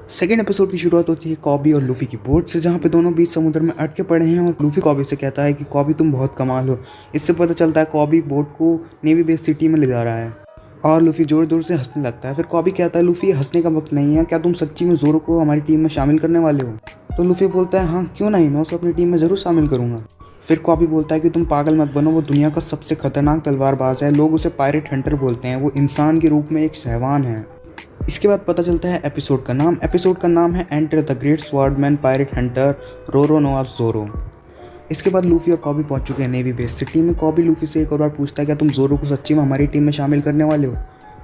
Second episode की शुरुआत होती है कॉबी और लूफी की बोट से, जहाँ पे दोनों बीच समुद्र में अटके पड़े हैं और लूफी कॉबी से कहता है कि कॉबी तुम बहुत कमाल हो। इससे पता चलता है कॉबी बोट को नेवी बेस सिटी में ले जा रहा है और लूफी जोर जोर से हंसने लगता है। फिर कॉबी कहता है लूफी हंसने का वक्त नहीं है, क्या तुम सच्ची में जोरो को हमारी टीम में शामिल करने वाले हो? तो लूफी बोलता है हाँ क्यों नहीं, मैं उसे अपनी टीम में ज़रूर शामिल करूँगा। फिर कॉबी बोलता है कि तुम पागल मत बनो, वो दुनिया का सबसे खतरनाक तलवारबाज है, लोग उसे पायरेट हंटर बोलते हैं, वो इंसान के रूप में एक हैवान है। इसके बाद पता चलता है एपिसोड का नाम है enter the great swordsman pirate hunter Roronoa Zoro. इसके बाद लूफी और कॉबी पहुंच चुके हैं नेवी बेस सिटी में। कॉबी लूफी से एक और बार पूछता है क्या तुम जोरो को सच्ची में हमारी टीम में शामिल करने वाले हो?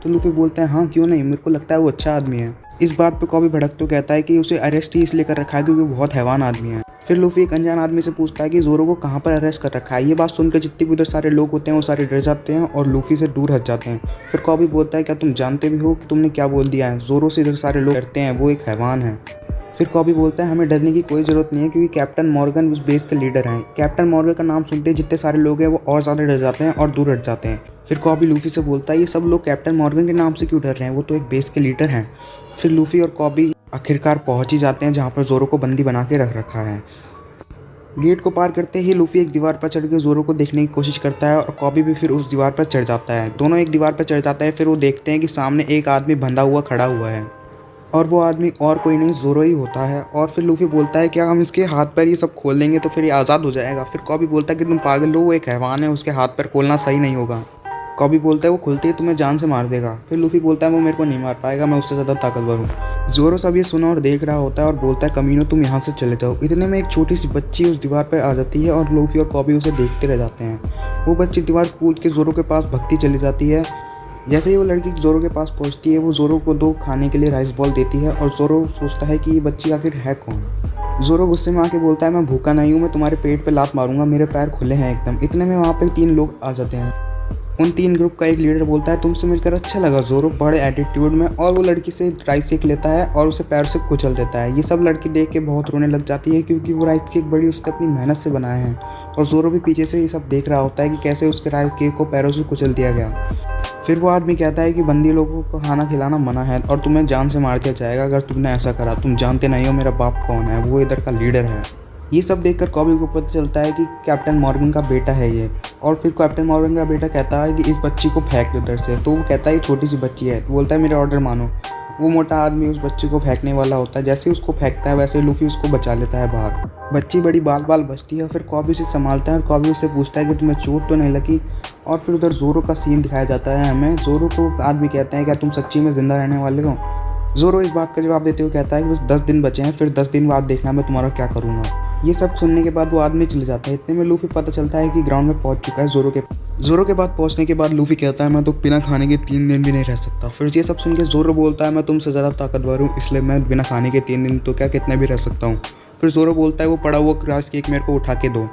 तो लूफी बोलता है हाँ क्यों नहीं, मेरे को लगता है वो अच्छा आदमी है। इस बात पे कॉबी भड़कते हुए कहता है कि उसे अरेस्ट ही इसलिए कर रखा है क्योंकि वो बहुत हैवान आदमी है। फिर लूफी एक अनजान आदमी से पूछता है कि जोरो को कहाँ पर अरेस्ट कर रखा है। ये बात सुनकर जितने भी उधर सारे लोग होते हैं वो सारे डर जाते हैं और लूफी से दूर हट जाते हैं। फिर कॉबी बोलता है क्या तुम जानते भी हो कि तुमने क्या बोल दिया है? जोरो से इधर सारे लोग डरते हैं, वो एक हैवान है। फिर कॉबी बोलता है हमें डरने की कोई ज़रूरत नहीं है क्योंकि कैप्टन मॉर्गन उस बेस के लीडर हैं। कैप्टन मॉर्गन का नाम सुनते ही जितने सारे लोग हैं वो और ज़्यादा डर जाते हैं और दूर हट जाते हैं। फिर कॉबी लूफी से बोलता है ये सब लोग कैप्टन मॉर्गन के नाम से क्यों डर रहे हैं, वो तो एक बेस के लीडर हैं। फिर लूफी और कॉबी आखिरकार पहुंच ही जाते हैं जहां पर जोरो को बंदी बना के रख रखा है। गेट को पार करते ही लूफी एक दीवार पर चढ़ के जोरो को देखने की कोशिश करता है और कॉबी भी फिर उस दीवार पर चढ़ जाता है। दोनों एक दीवार पर चढ़ जाता है। फिर वो देखते हैं कि सामने एक आदमी बंधा हुआ खड़ा हुआ है और वो आदमी और कोई नहीं जोरो ही होता है। और फिर लूफी बोलता है क्या हम इसके हाथ पैर ये सब खोल देंगे तो फिर ये आज़ाद हो जाएगा? फिर कॉबी बोलता है कि तुम पागल हो, वो एक हैवान है, उसके हाथ पैर खोलना सही नहीं होगा। कॉबी बोलता है वो खुलते ही तुम्हें जान से मार देगा। फिर लूफी बोलता है वो मेरे को नहीं मार पाएगा, मैं उससे ज़्यादा ताकतवर हूँ। जोरो सब ये सुना और देख रहा होता है और बोलता है कमीनो तुम यहाँ से चले जाओ। इतने में एक छोटी सी बच्ची उस दीवार पर आ जाती है और लूफी और कॉबी उसे देखते रह जाते हैं। वो बच्ची दीवार कूद के जोरो के पास भगती चली जाती है। जैसे ही वो लड़की जोरो के पास पहुँचती है वो जोरो को 2 खाने के लिए राइस बॉल देती है और जोरो सोचता है कि ये बच्ची आखिर है कौन। जोरो गुस्से में आके बोलता है मैं भूखा नहीं हूँ, मैं तुम्हारे पेट पे लात मारूंगा, मेरे पैर खुले हैं एकदम। इतने में वहाँ पे 3 लोग आ जाते हैं। उन 3 ग्रुप का एक लीडर बोलता है तुमसे मिलकर अच्छा लगा जोरो, बड़े एटीट्यूड में, और वो लड़की से राइस केक लेता है और उसे पैर से कुचल देता है। ये सब लड़की देख के बहुत रोने लग जाती है क्योंकि वो राइस केक बड़ी उसने अपनी मेहनत से बनाए हैं और जोरो भी पीछे से ये सब देख रहा होता है कि कैसे उसके राइस केक को पैरों से कुचल दिया गया। फिर वो आदमी कहता है कि बंदी लोगों को खाना खिलाना मना है और तुम्हें जान से मार दिया जाएगा अगर तुमने ऐसा करा। तुम जानते नहीं हो मेरा बाप कौन है, वो इधर का लीडर है। ये सब देखकर कॉबी को पता चलता है कि कैप्टन मॉर्गन का बेटा है ये। और फिर कैप्टन मॉर्गन का बेटा कहता है कि इस बच्ची को फेंक दो इधर से। तो वो कहता है ये छोटी सी बच्ची है, तो बोलता है मेरा ऑर्डर मानो। वो मोटा आदमी उस बच्ची को फेंकने वाला होता है। जैसे ही उसको फेंकता है वैसे लूफी उसको बचा लेता है बाहर। बच्ची बड़ी बाल बाल बचती है। फिर कॉबी उसे संभालता है और कॉबी उससे पूछता है कि तुम्हें चोट तो नहीं लगी? और फिर उधर जोरो का सीन दिखाया जाता है हमें। जोरो को आदमी कहते हैं क्या तुम सच्ची में जिंदा रहने वाले हो? जोरो इस बात का जवाब देते हुए कहता है कि बस 10 दिन बचे हैं, फिर 10 दिन बाद देखना मैं तुम्हारा क्या करूँगा। ये सब सुनने के बाद वो आदमी चले जाता है। इतने में लूफी पता चलता है कि ग्राउंड में पहुंच चुका है जोरो के बाद पहुंचने के बाद लूफी कहता है मैं तो बिना खाने के 3 दिन भी नहीं रह सकता। फिर ये सब सुन के जोरो बोलता है मैं तुमसे ज़्यादा ताकतवर हूँ, इसलिए मैं बिना खाने के 3 दिन तो क्या कितने भी रह सकता हूँ। फिर जोरो बोलता है वो पड़ा हुआ राइस केक मेरे को उठा के दो।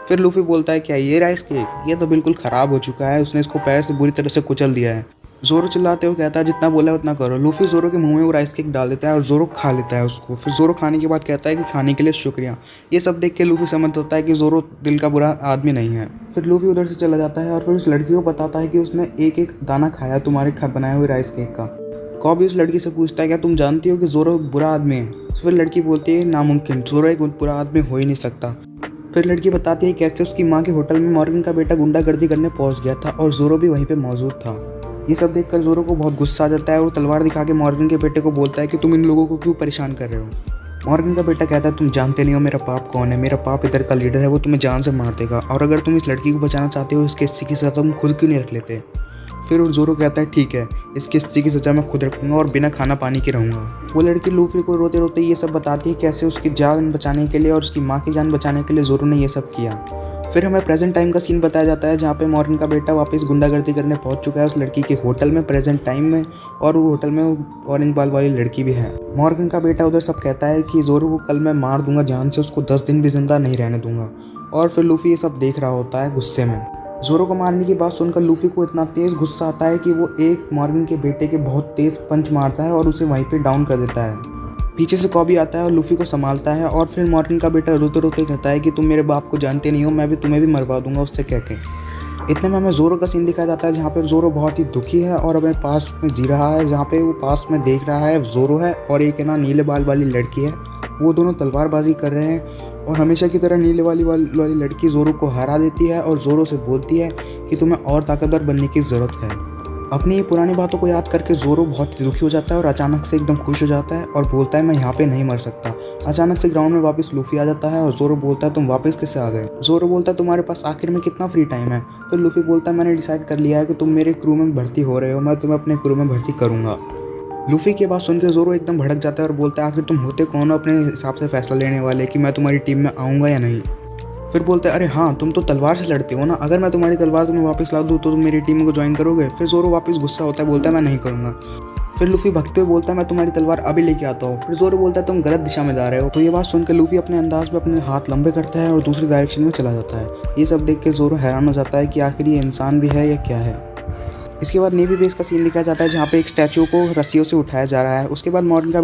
फिर लूफी बोलता है क्या ये राइस केक? ये तो बिल्कुल ख़राब हो चुका है, उसने इसको पैर से बुरी तरह से कुचल दिया है। जोरो चिल्लाते हुए कहता है जितना बोला है उतना करो। लूफी जोरो के मुंह में वो राइस केक डाल देता है और जोरो खा लेता है उसको। फिर जोरो खाने के बाद कहता है कि खाने के लिए शुक्रिया। ये सब देख के लूफी समझ होता है कि जोरो दिल का बुरा आदमी नहीं है। फिर लूफी उधर से चला जाता है और फिर उस लड़की को बताता है कि उसने एक एक दाना खाया तुम्हारे बनाए हुए राइस केक का। कॉबी उस लड़की से पूछता है क्या तुम जानती हो कि जोरो बुरा आदमी है? फिर लड़की बोलती है नामुमकिन, जोरो एक बुरा आदमी हो ही नहीं सकता। फिर लड़की बताती है कैसे उसकी माँ के होटल में मॉर्गन का बेटा गुंडागर्दी करने पहुंच गया था और जोरो भी वहीं पे मौजूद था। ये सब देखकर जोरो को बहुत गुस्सा आ जाता है और तलवार दिखा के मॉर्गन के बेटे को बोलता है कि तुम इन लोगों को क्यों परेशान कर रहे हो। मॉर्गन का बेटा कहता है तुम जानते नहीं हो मेरा पाप कौन है, मेरा पाप इधर का लीडर है, वो तुम्हें जान से मार देगा, और अगर तुम इस लड़की को बचाना चाहते हो इसके हिस्से की सज़ा तुम खुद क्यों नहीं रख लेते? फिर जोरो कहता है ठीक है, इसके हिस्से की सज़ा मैं खुद रखूँगा और बिना खाना पानी के रहूँगा। वो लड़की लूफी को रोते रोते ये सब बताती है कैसे उसकी जान बचाने के लिए और उसकी माँ की जान बचाने के लिए जोरो ने ये सब किया। फिर हमें प्रेजेंट टाइम का सीन बताया जाता है जहाँ पे मॉर्गन का बेटा वापस गुंडागर्दी करने पहुंच चुका है उस लड़की के होटल में प्रेजेंट टाइम में, और वो होटल में ऑरेंज बाल वाली लड़की भी है। मॉर्गन का बेटा उधर सब कहता है कि जोरो को कल मैं मार दूंगा जान से, उसको 10 दिन भी जिंदा नहीं रहने दूंगा। और फिर लूफी ये सब देख रहा होता है गुस्से में। जोरो को मारने की बात सुनकर लूफी को इतना तेज गुस्सा आता है कि वो एक मॉर्गन के बेटे के बहुत तेज पंच मारता है और उसे वहीं पे डाउन कर देता है। पीछे से कॉबी आता है और लूफी को संभालता है और फिर मॉर्गन का बेटा रोते रोते कहता है कि तुम मेरे बाप को जानते नहीं हो, मैं भी तुम्हें भी मरवा दूंगा उससे कह के। इतने में हमें जोरो का सीन दिखाया जाता है जहाँ पे जोरो बहुत ही दुखी है और अपने पास में जी रहा है, जहाँ पे वो पास में देख रहा है जोरो है और एक है ना नीले बाल वाली लड़की है। वो दोनों तलवारबाजी कर रहे हैं और हमेशा की तरह नीले वाली लड़की जोरो को हरा देती है और जोरो से बोलती है कि तुम्हें और ताकतवर बनने की ज़रूरत है। अपनी ये पुरानी बातों को याद करके जोरो बहुत ही दुखी हो जाता है और अचानक से एकदम खुश हो जाता है और बोलता है मैं यहाँ पे नहीं मर सकता। अचानक से ग्राउंड में वापस लूफी आ जाता है और जोरो बोलता है तुम वापस कैसे आ गए। जोरो बोलता है तुम्हारे पास आखिर में कितना फ्री टाइम है। फिर लूफी बोलता है मैंने डिसाइड कर लिया है कि तुम मेरे क्रू में भर्ती हो रहे हो, मैं तुम्हें अपने क्रू में भर्ती करूँगा। लूफी की बात सुनकर जोरो एकदम भड़क जाता है और बोलता है आखिर तुम होते कौन हो अपने हिसाब से फैसला लेने वाले कि मैं तुम्हारी टीम में आऊँगा या नहीं। फिर बोलते हैं अरे हाँ तुम तो तलवार से लड़ते हो ना, अगर मैं तुम्हारी तलवार तुम्हें वापस ला दूँ तो तुम मेरी टीम को ज्वाइन करोगे। फिर जोरो वापस गुस्सा होता है, बोलता है मैं नहीं करूँगा। फिर लूफी भगते हुए बोलता है मैं तुम्हारी तलवार अभी लेके आता हूँ। फिर जोरो बोलता है तुम गलत दिशा में जा रहे हो। तो ये बात सुनकर लूफी अपने अंदाज में अपने हाथ लंबे करता है और दूसरी डायरेक्शन में चला जाता है। ये सब देख के जोरो हैरान हो जाता है कि आखिर ये इंसान भी है या क्या है। इसके बाद नेवी बेस का सीन दिखाया जाता है जहाँ पे एक स्टैचू को रस्सियों से उठाया जा रहा है। उसके बाद मॉर्गन का बेटा